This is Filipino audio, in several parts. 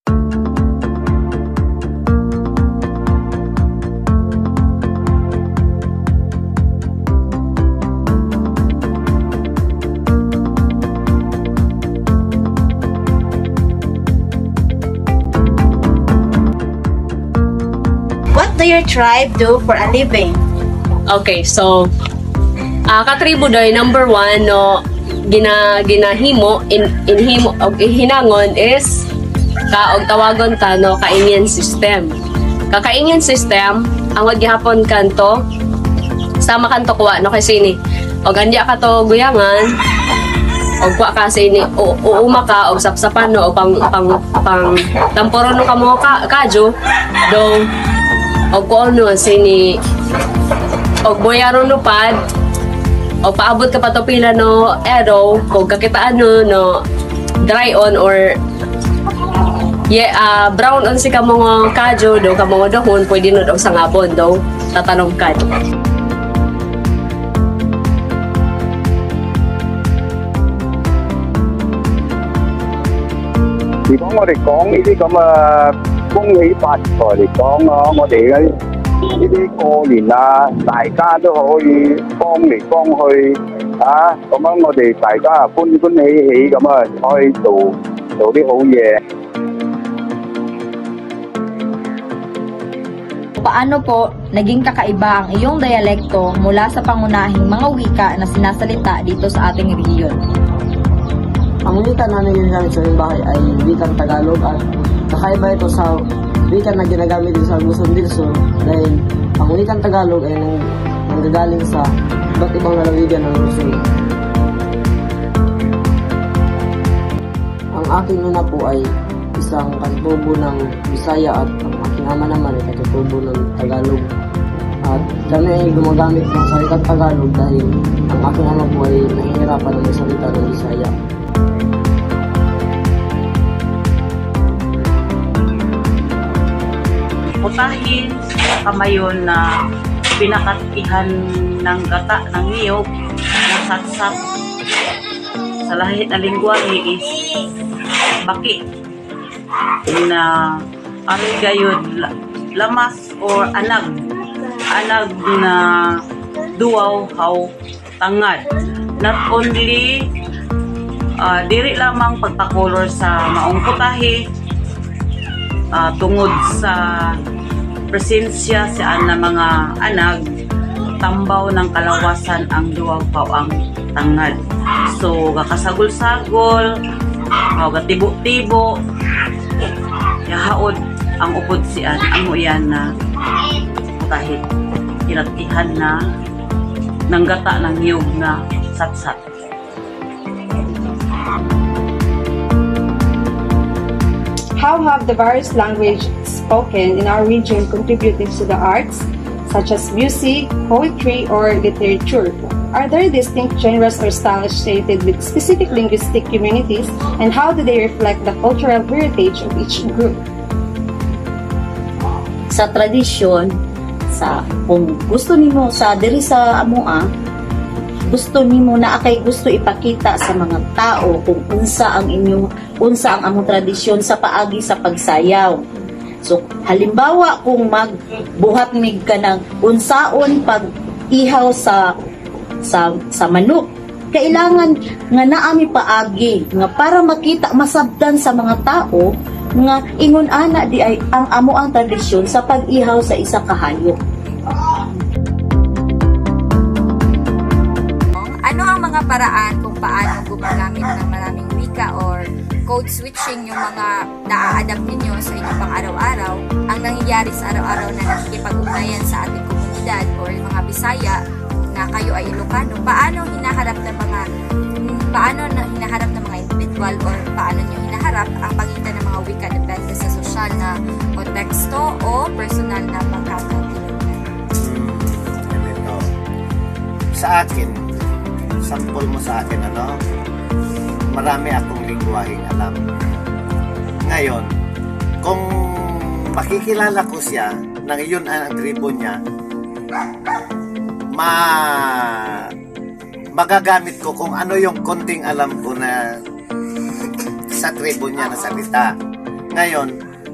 What do your tribe do for a living? Okay, so katribo doy number 1 no ginahimo inhimo og hinangon is og tawagon ta no kaingin system. Kakaingin system ang wag gihapon kanto sama kanto kuha no kasi ni og andya ka to guyangan og kuha ka sini uuma ka og sapsapan no og pang tamporo no kamo kadyo do og ko no sini og boyaro no pad o paabot ka pa to pila no arrow kung kakitaan no dry on or brown on si ka mga kadyo do ka mga dahon pwede no daw sa ngabon daw tatanong ka.如果我哋講呢啲咁嘅恭喜發財嚟講啊，我哋嘅呢啲過年啊，大家都可以幫嚟幫去啊，咁樣我哋大家歡歡喜喜咁啊，可以做啲好嘢。Paano po naging kakaiba ang iyong dialekto mula sa pangunahing mga wika na sinasalita dito sa ating rehiyon? Ang wika na ginagamit sa aming bahay ay wikang Tagalog at kakaiba ito sa wika na ginagamit din sa Luzon del Sur dahil ang wikang Tagalog ay nanggagaling sa iba't ibang lalawigan ng Luzon. Ang aking ina po ay isang katutubo ng Bisaya at ang aking ama naman ay katutubo ng Tagalog. At kami ay gumagamit ng salitang Tagalog dahil ang aking ama po ay nahihirapan ng salita ng Bisaya. Putahin kamayon na pinakatihan ng gata ng niyog na satsat sa lahit na lingwahe is baki na aroy gayod lamas or anag na duwaw haw tangad. Not only diri lamang pagpakolor sa maong putahe tungod sa presensya sa na mga anag, tambaw ng kalawasan ang duwaw paw ang tangad. So kakasagol-sagol, gatibo-tibo, yahaod ang upod sian ang uyan na kahit kinatihan na ng gata ng niyog na satsat. How have the various languages spoken in our region contributed to the arts, such as music, poetry, or literature? Are there distinct genres or styles associated with specific linguistic communities, and how do they reflect the cultural heritage of each group? Sa tradisyon, kung gusto nimo sa diri sa amoa, gusto nimo na akay gusto ipakita sa mga tao kung unsa ang among tradisyon sa paagi sa pagsayaw. So halimbawa kung magbuhat mig ka ng unsaon pag ihaw sa manok, kailangan nga naami paagi nga para makita masabdan sa mga tao nga ingon ana di ay ang amo ang tradisyon sa pag-ihaw sa isa ka hayop. Ano ang mga paraan kung paano gumagamit ng maraming wika or code switching yung mga na-adapt ninyo sa inyong pang-araw-araw ang nangyayari sa araw-araw na nakikipag-ugnayan sa ating komunidad or yung mga Bisaya na kayo ay Ilocano? Paano hinaharap ng mga individual or paano nyo hinaharap ang pagitan ng mga wika depende sa sosyal na konteksto o personal na pagkakakilunan? Sa akin, sample mo sa akin, marami akong lingwaheng alam. Ngayon, kung makikilala ko siya, nang iyon ang tribo niya, magagamit ko kung ano yung konting alam ko na sa tribo niya na salita. Ngayon,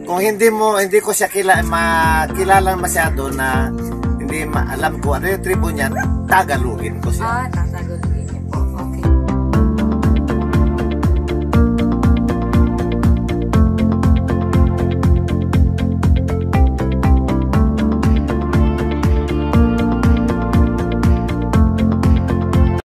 kung hindi ko siya makilala masyado na hindi alam ko ano yung tribo niya, Tagalogin ko siya. Tagalog.